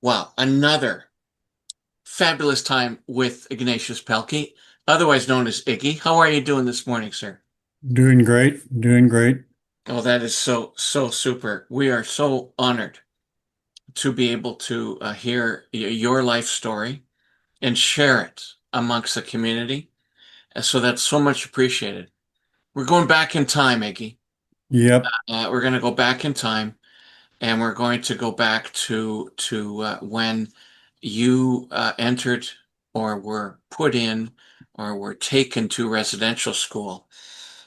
Wow, another fabulous time with Ignatius Pelky, otherwise known as Iggy. How are you doing this morning, sir? Doing great, doing great. Oh, that is so super. We are so honored to be able to hear your life story and share it amongst the community. So that's so much appreciated. We're going back in time, Iggy. Yep. We're going to go back in time, and we're going to go back to when you entered or were put in or were taken to residential school.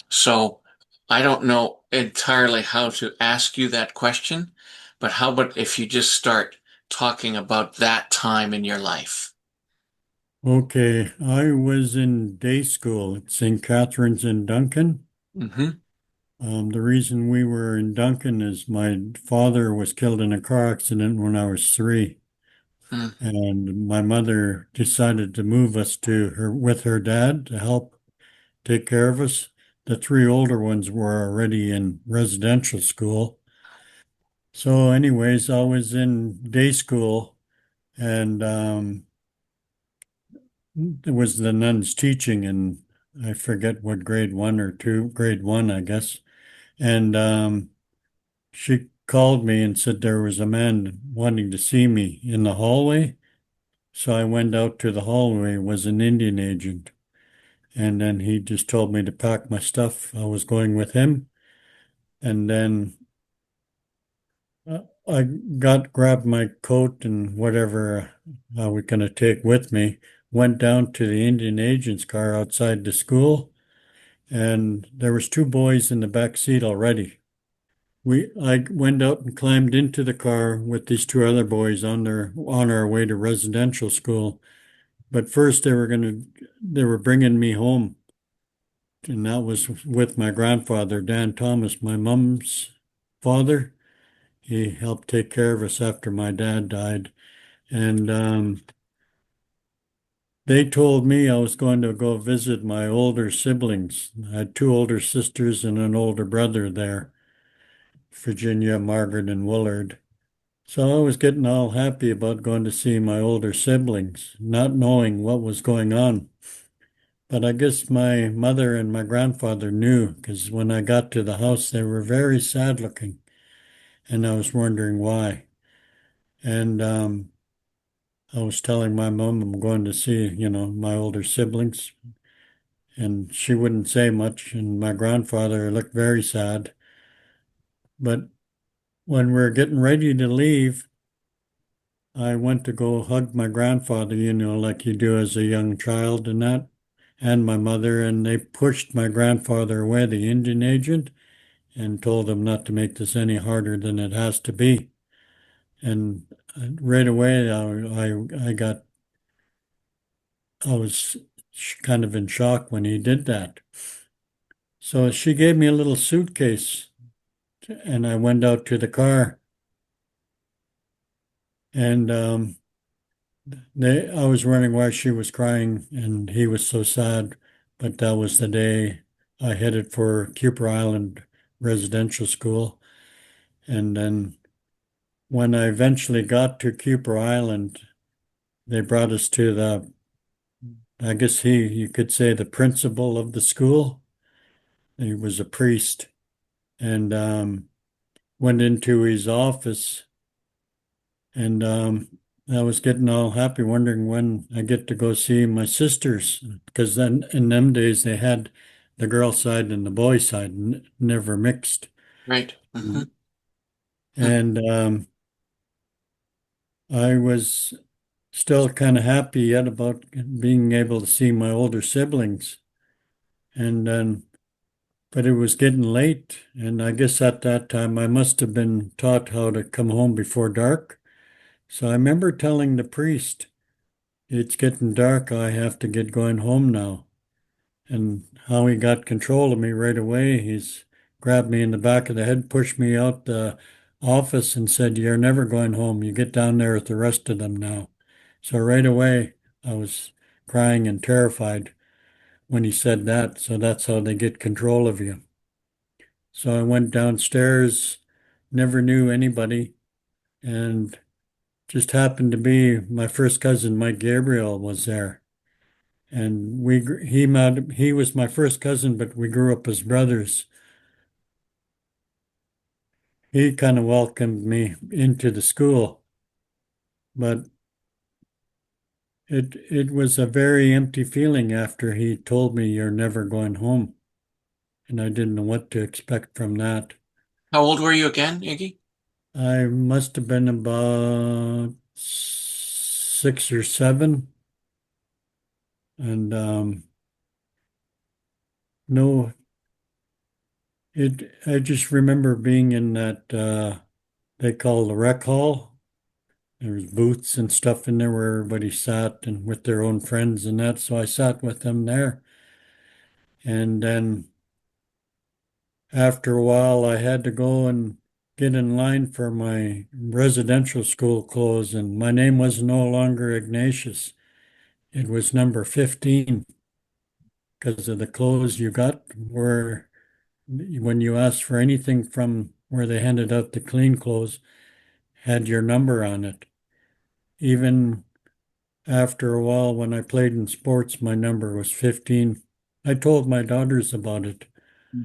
So I don't know entirely how to ask you that question, but how about if you just start talking about that time in your life? Okay. I was in day school at St. Catherine's in Duncan. Mm-hmm. The reason we were in Duncan is my father was killed in a car accident when I was 3, Mm. and my mother decided to move us to her with her dad to help take care of us. The 3 older ones were already in residential school. So, anyways, I was in day school, and it was the nuns teaching, and I forget what grade 1 or 2, grade 1, I guess. And she called me and said there was a man wanting to see me in the hallway. So I went out to the hallway, it was an Indian agent. And then he just told me to pack my stuff. I was going with him. And then I grabbed my coat and whatever I was going to take with me, went down to the Indian agent's car outside the school, and there was 2 boys in the back seat already. I went out and climbed into the car with these 2 other boys on our way to residential school. But first they were bringing me home, and that was with my grandfather, Dan Thomas, my mom's father. He helped take care of us after my dad died. And they told me I was going to go visit my older siblings. I had 2 older sisters and an older brother there, Virginia, Margaret, and Willard. So I was getting all happy about going to see my older siblings, not knowing what was going on. But I guess my mother and my grandfather knew because when I got to the house, they were very sad looking, and I was wondering why. And I was telling my mom I'm going to see, my older siblings, and she wouldn't say much. And my grandfather looked very sad. But when we were getting ready to leave, I went to go hug my grandfather, like you do as a young child and that, and my mother, and they pushed my grandfather away, the Indian agent, and told him not to make this any harder than it has to be. And right away, I was kind of in shock when he did that. So she gave me a little suitcase, and I went out to the car, and I was wondering why she was crying and he was so sad, but that was the day I headed for Cooper Island Residential School. And then when I eventually got to Cooper Island, they brought us to I guess you could say the principal of the school. He was a priest, and went into his office, and I was getting all happy, wondering when I get to go see my sisters, because then in them days they had the girl side and the boy side, never mixed. Right. Mm-hmm. And I was still kind of happy yet about being able to see my older siblings. And then, but it was getting late, and I guess at that time I must have been taught how to come home before dark. So I remember telling the priest, it's getting dark. I have to get going home now. And how he got control of me right away, he's grabbed me in the back of the head, pushed me out the office, and said, "You're never going home. You get down there with the rest of them now." So right away, I was crying and terrified when he said that. So that's how they get control of you. So I went downstairs, never knew anybody, and just happened to be my first cousin, Mike Gabriel, was there. And he was my first cousin, but we grew up as brothers. He kind of welcomed me into the school, but it was a very empty feeling after he told me you're never going home. And I didn't know what to expect from that. How old were you again, Iggy? I must have been about 6 or 7. And no, I just remember being in that they call the rec hall. There was booths and stuff in there where everybody sat and with their own friends and that. So I sat with them there. And then after a while, I had to go and get in line for my residential school clothes. And my name was no longer Ignatius. It was number 15 because of the clothes you got were when you asked for anything from where they handed out the clean clothes, had your number on it. Even after a while, when I played in sports, my number was 15. I told my daughters about it,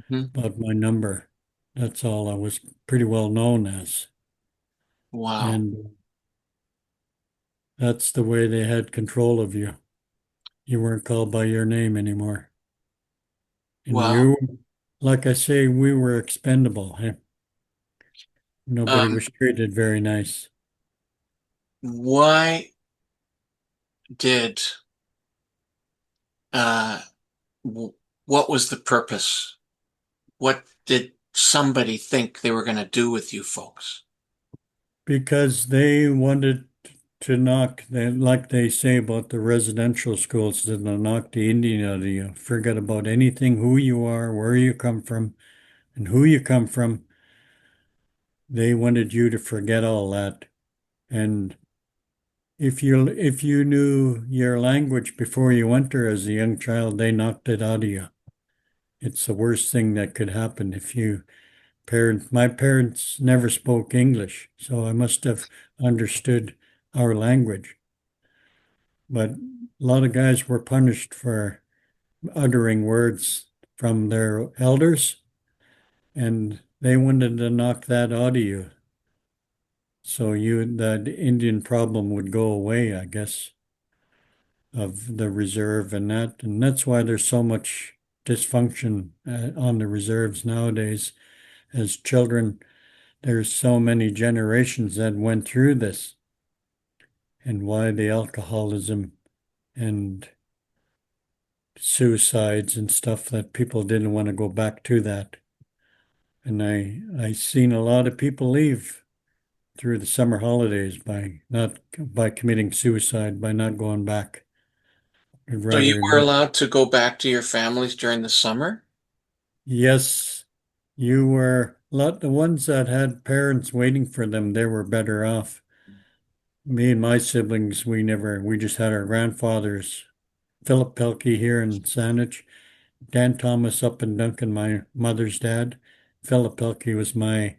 Hmm. about my number. That's all I was pretty well known as. Wow. And that's the way they had control of you. You weren't called by your name anymore. And Wow. like I say, we were expendable. Hey? Nobody Um, was treated very nice. why did uh, w- what was the purpose? What did somebody think they were going to do with you folks? Because they wanted to knock, like they say about the residential schools, to knock the Indian out of you. Forget about anything, who you are, where you come from, and who you come from. They wanted you to forget all that. And if you knew your language before you went there as a young child, they knocked it out of you. It's the worst thing that could happen if you my parents never spoke English, so I must have understood our language. But a lot of guys were punished for uttering words from their elders, and they wanted to knock that out of you. So that Indian problem would go away, I guess, of the reserve and that's why there's so much dysfunction on the reserves nowadays. As children, there's so many generations that went through this, and why the alcoholism and suicides and stuff that people didn't want to go back to that. And I seen a lot of people leave through the summer holidays by committing suicide, by not going back. I'd So you rather were not. allowed to go back to your families during the summer? Yes, you were the ones that had parents waiting for them, they were better off. Me and my siblings, we just had our grandfathers, Philip Pelky here in Saanich, Dan Thomas up in Duncan, my mother's dad. Philip Pelky was my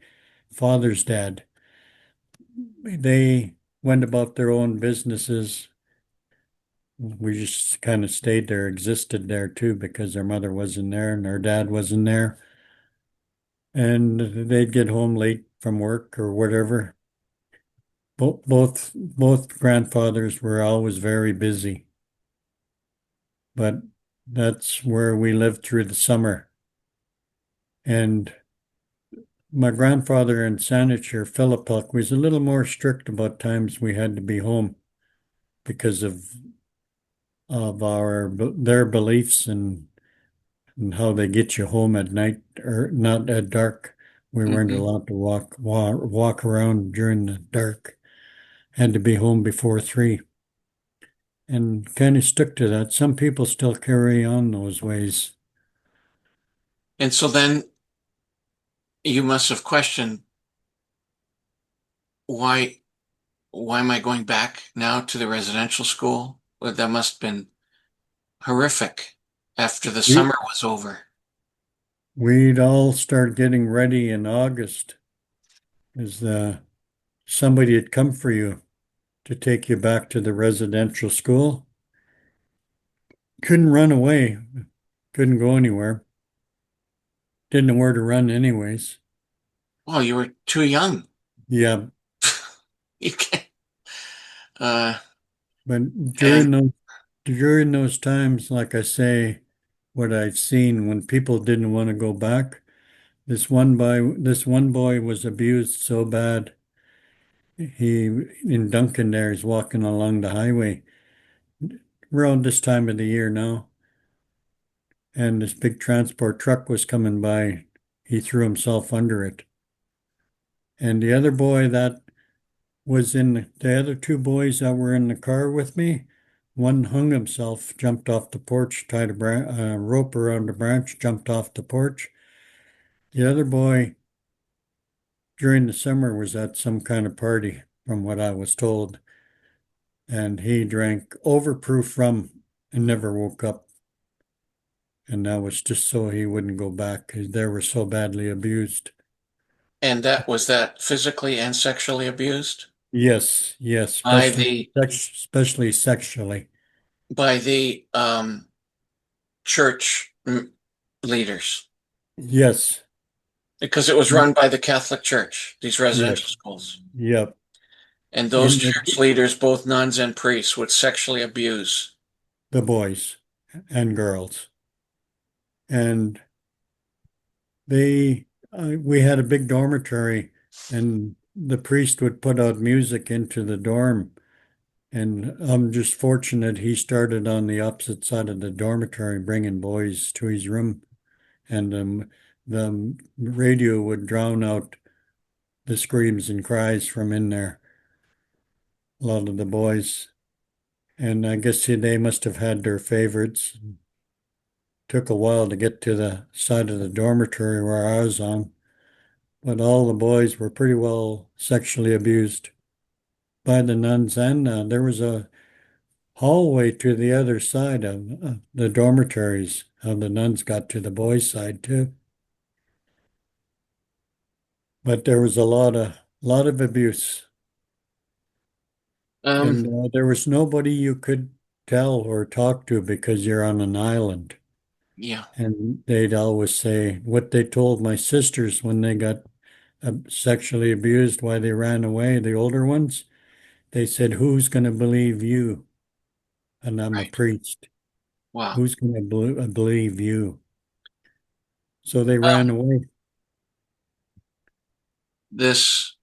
father's dad. They went about their own businesses. We just kind of stayed there, existed there too, because their mother wasn't there and their dad wasn't there. And they'd get home late from work or whatever. Both grandfathers were always very busy, but that's where we lived through the summer. And my grandfather in Saanich, Philip Pelk, was a little more strict about times we had to be home because of their beliefs and how they get you home at night or not at dark. We weren't Hmm. allowed to walk around during the dark. Had to be home before 3 and kind of stuck to that. Some people still carry on those ways. And so then you must have questioned why why am I going back now to the residential school? Well, that must have been horrific after the We summer was over. we'd all start getting ready in August as somebody had come for you. to take you back to the residential school. Couldn't run away, couldn't go anywhere. Didn't know where to run anyways. Oh, you were too young. Yeah, You can't. Uh, but and during those times, like I say, what I've seen when people didn't want to go back, this one boy was abused so bad. He in Duncan there, he's walking along the highway around this time of the year now, and this big transport truck was coming by. He threw himself under it. And the other boy that was in the other two boys that were in the car with me, one hung himself, jumped off the porch, tied a rope around a branch, jumped off the porch. The other boy during the summer was at some kind of party, from what I was told, and he drank overproof rum and never woke up. And that was just so he wouldn't go back because they were so badly abused. that was that physically and sexually abused Yes, yes, by especially the especially sexually. by the church leaders Yes, because it was run by the Catholic Church, these residential yes, schools. yep. And those In church the leaders, both nuns and priests, would sexually abuse. the boys and girls, and we had a big dormitory, and the priest would put out music into the dorm. And I'm just fortunate he started on the opposite side of the dormitory, bringing boys to his room. And the radio would drown out the screams and cries from in there, a lot of the boys. And I guess they must have had their favorites. Took a while to get to the side of the dormitory where I was on, but all the boys were pretty well sexually abused by the nuns. And there was a hallway to the other side of the dormitories. How the nuns got to the boys' side too. But there was a lot of abuse, Um, and there was nobody you could tell or talk to because you're on an island. yeah, And they'd always say what they told my sisters when they got sexually abused, why they ran away, the older ones. They said, "Who's going to believe you?" And I'm a right. priest. Wow. Who's going to believe you? So they Um, ran away. this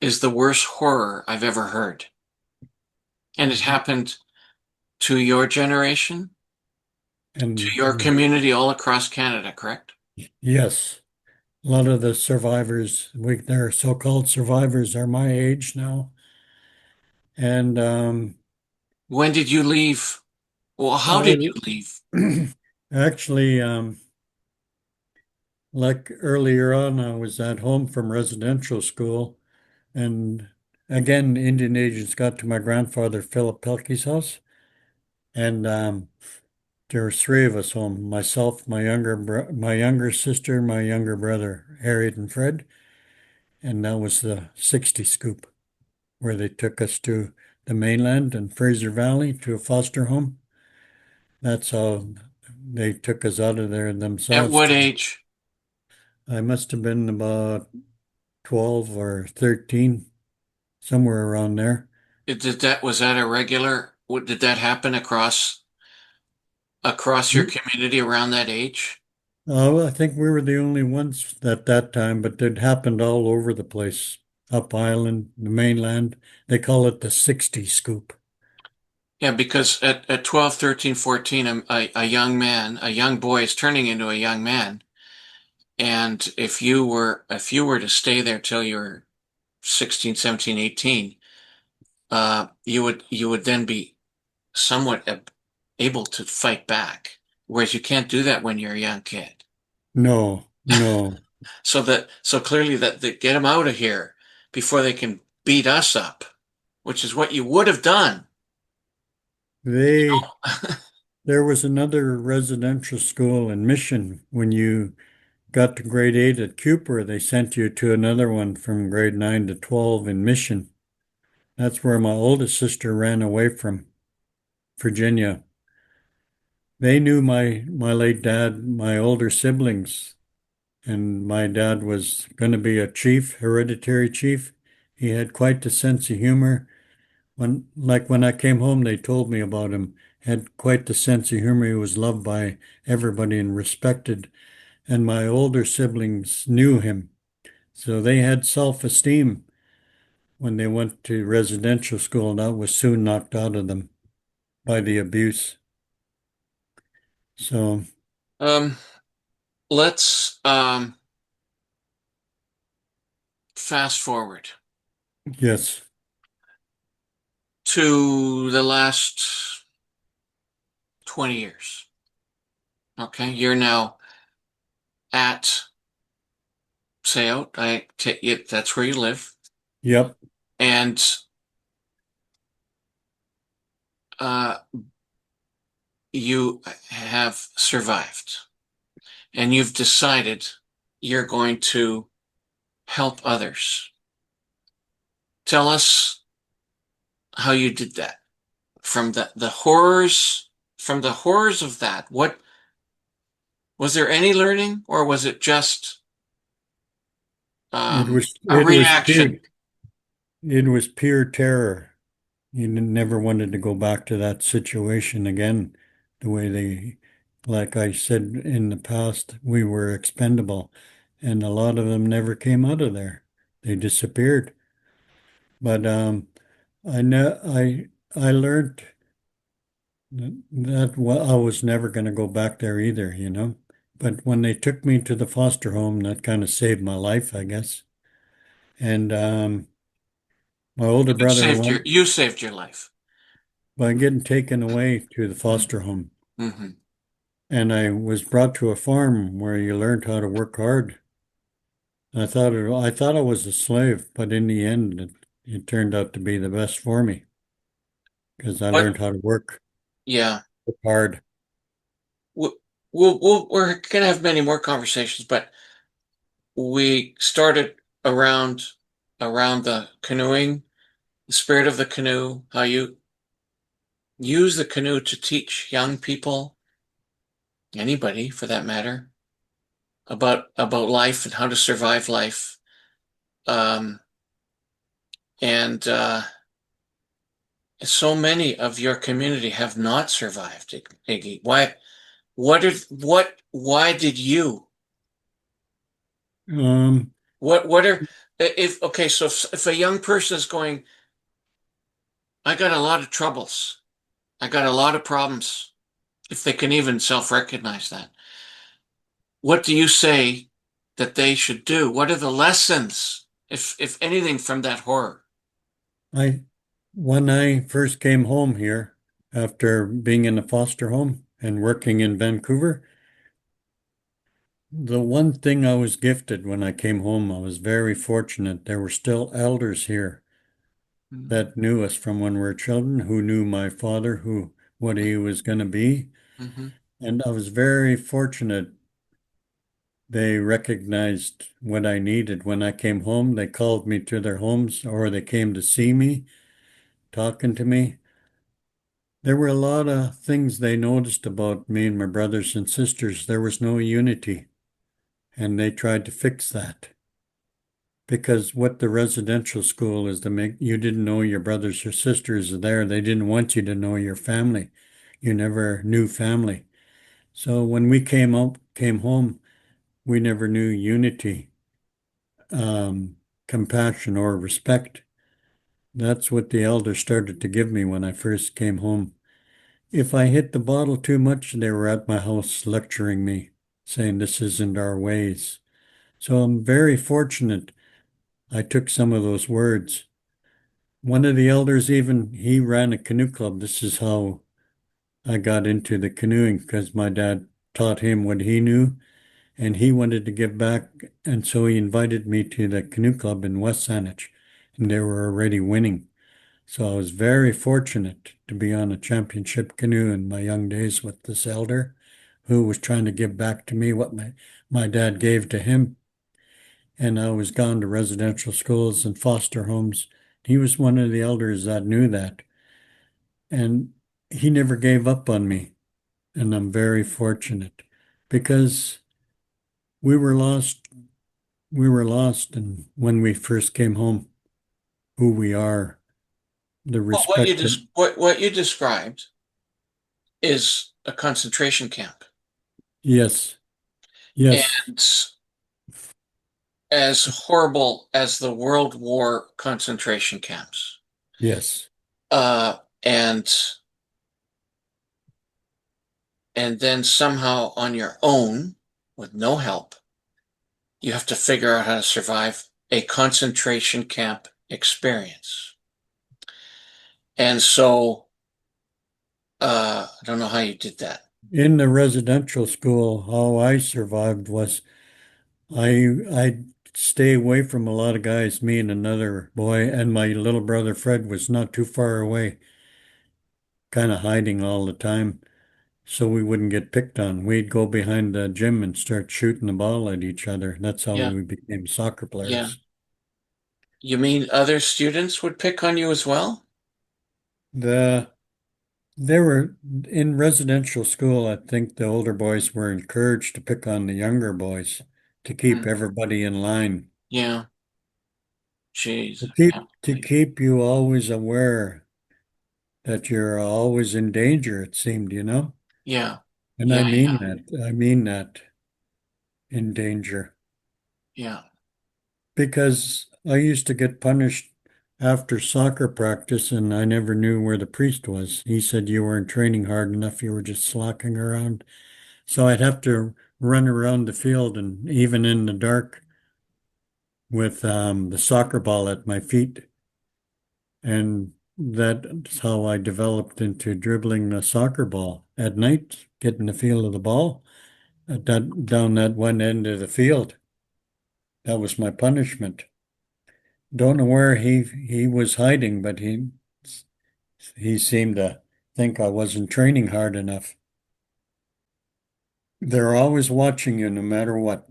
is the worst horror I've ever heard. And it happened to your generation, to And your community all across Canada, correct? yes, a lot of the survivors, their so-called survivors, are my age now. And When did you leave? Well, how I did you leave? actually, like earlier on, I was at home from residential school, and again, Indian agents got to my grandfather Philip Pelky's house, and there were three of us home: myself, my younger sister, my younger brother Harriet and Fred, and that was the 60 scoop where they took us to the mainland and Fraser Valley to a foster home. That's how they took us out of there At themselves. what age? I must have been about 12 or 13, somewhere around there. Was that a regular? Did that happen across your community around that age? Well, I think we were the only ones at that time, but it happened all over the place. Up island, the mainland. They call it the 60 scoop. Yeah, because at 12, 13, 14, a young man, a young boy is turning into a young man. And if you were to stay there till you're 16, 17, 18, you would then be somewhat able to fight back. Whereas you can't do that when you're a young kid. No, no. So clearly that get them out of here before they can beat us up, which is what you would have done. They There was another residential school in Mission. When you got to grade 8 at Cooper, they sent you to another one from grade 9 to 12 in Mission. That's where my oldest sister ran away from, Virginia. They knew my late dad, my older siblings, and my dad was going to be a chief, hereditary chief. He had quite the sense of humor. When I came home, they told me about him. Had quite the sense of humor. He was loved by everybody and respected. And my older siblings knew him, so they had self-esteem when they went to residential school. That was soon knocked out of them by the abuse. So Um, let's fast forward yes, to the last 20 years. Okay, you're now at Sayout. I take it that's where you live, yep. and uh, you have survived, and you've decided you're going to help others. Tell us how you did that. From the horrors, from the horrors of that, what was there any learning, or was it just It was a it was reaction? pure it was pure terror. You never wanted to go back to that situation again. The way they, like I said in the past, we were expendable, and a lot of them never came out of there. They disappeared. But I know I learned that I was never going to go back there either, you know. But when they took me to the foster home, that kind of saved my life, I guess. And my older brother went You saved your life. by getting taken away to the foster home. Mm-hmm. And I was brought to a farm where you learned how to work hard. I thought I was a slave, but in the end, it turned out to be the best for me because I What? learned how to Yeah. work hard. we we're gonna have many more conversations, but we started around the canoeing, the spirit of the canoe, how you use the canoe to teach young people, anybody for that matter, about life and how to survive life. Um, and so many of your community have not survived, Iggy. Why? Why did you? Um, What are, if, okay, so if a young person is going, I got a lot of troubles, I got a lot of problems, if they can even self-recognize that, what do you say that they should do? What are the lessons, if anything, from that horror? I when I first came home here after being in a foster home and working in Vancouver, the one thing I was gifted when I came home, I was very fortunate. There were still elders here that knew us from when we were children, who knew my father, who what he was going to be. Mm-hmm. And I was very fortunate. They recognized what I needed when I came home. They called me to their homes or they came to see me, talking to me. There were a lot of things they noticed about me and my brothers and sisters. There was no unity, and they tried to fix that. Because what the residential school is to make you didn't know your brothers or sisters are there. They didn't want you to know your family. You never knew family. So when we came home, we never knew unity, compassion, or respect. That's what the elders started to give me when I first came home. If I hit the bottle too much, they were at my house lecturing me, saying this isn't our ways. So I'm very fortunate I took some of those words. One of the elders even, he ran a canoe club. This is how I got into the canoeing because my dad taught him what he knew and he wanted to give back. And so he invited me to the canoe club in West Saanich and they were already winning. So I was very fortunate to be on a championship canoe in my young days with this elder who was trying to give back to me what my dad gave to him. And I was gone to residential schools and foster homes He was one of the elders that knew that. And he never gave up on me. And I'm very fortunate because we were lost. We were lost. And when we first came home, who we are, the Well, respect that, what you described is a concentration camp. yes, yes, And as horrible as the World War concentration camps, yes. uh, and and then somehow on your own, with no help, you have to figure out how to survive a concentration camp experience. And so, I don't know how you did that. In the residential school, how I survived was I'd stay away from a lot of guys. Me and another boy, and my little brother Fred was not too far away, kind of hiding all the time, so we wouldn't get picked on. We'd go behind the gym and start shooting the ball at each other. That's how Yeah, we became soccer yeah. players. You mean other students would pick on you as well? The They were in residential school. I think the older boys were encouraged to pick on the younger boys to keep Hmm. everybody in line. Yeah. Jeez, To I keep can't to believe. keep you always aware that you're always in danger, it seemed, you know? Yeah, And yeah, I mean yeah, that. I mean that in danger. yeah. Because I used to get punished after soccer practice and I never knew where the priest was. He said you weren't training hard enough, you were just slacking around. So I'd have to run around the field and even in the dark with the soccer ball at my feet. And that's how I developed into dribbling the soccer ball at night, getting the feel of the ball at that, down that one end of the field. That was my punishment. Don't know where he was hiding, but he seemed to think I wasn't training hard enough. They're always watching you no matter what.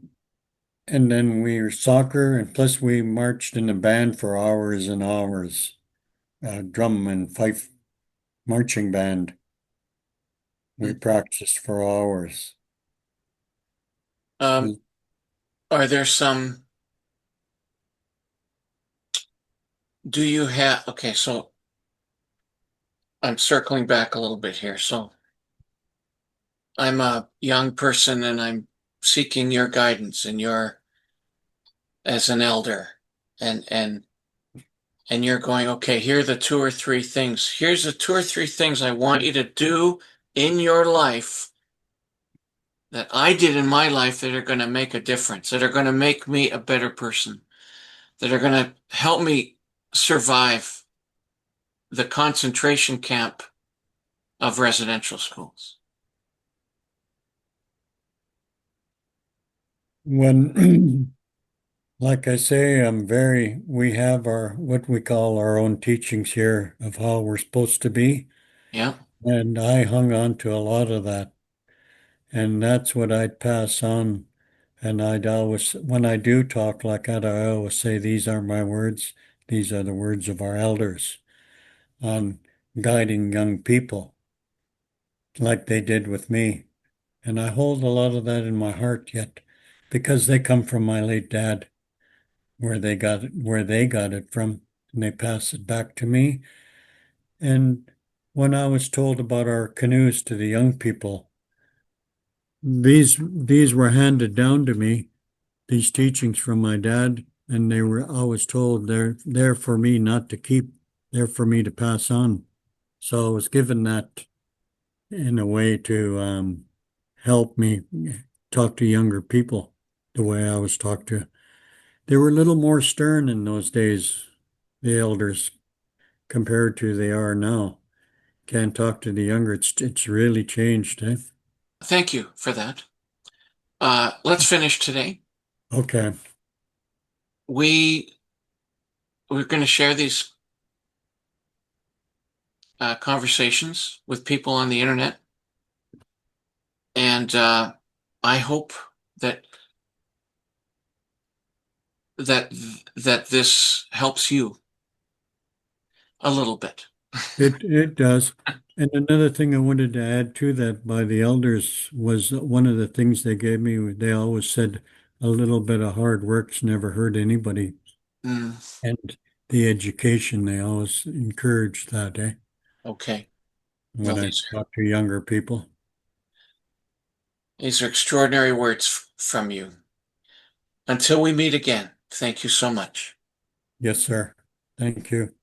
And then we were soccer, and plus we marched in a band for hours and hours, drum and fife marching band. We Mm. practiced for hours. Um, are there some, do you have, okay, so I'm circling back a little bit here. So I'm a young person and I'm seeking your guidance and your as an elder and and you're going, okay, here are the two or three things. Here's the two or three things I want you to do in your life that I did in my life that are going to make a difference, that are going to make me a better person, that are going to help me survive the concentration camp of residential schools. When, like I say, we have what we call our own teachings here of how we're supposed to be. Yeah. And I hung on to a lot of that. And that's what I'd pass on. And I'd always, when I do talk like that, I always say, these are my words. These are the words of our elders on guiding young people like they did with me. And I hold a lot of that in my heart yet because they come from my late dad, where they got it from, and they pass it back to me. And when I was told about our canoes to the young people, these were handed down to me, these teachings from my dad, and they were I was told they're there for me not to keep, they're for me to pass on. So I was given that in a way to help me talk to younger people the way I was talked to. They were a little more stern in those days, the elders, compared to they are now. Can't talk to the younger. It's really changed, eh? Thank you for that. Let's finish today. Okay. We we're going to share these conversations with people on the internet, and I hope that that that this helps you a little bit. It does. And another thing I wanted to add to that by the elders was one of the things they gave me, they always said a little bit of hard work's never hurt anybody. Mm, And the education, they always encourage that, okay. Well, when I talk to younger people. these are extraordinary words from you. Until we meet again, thank you so much. Yes, sir. Thank you.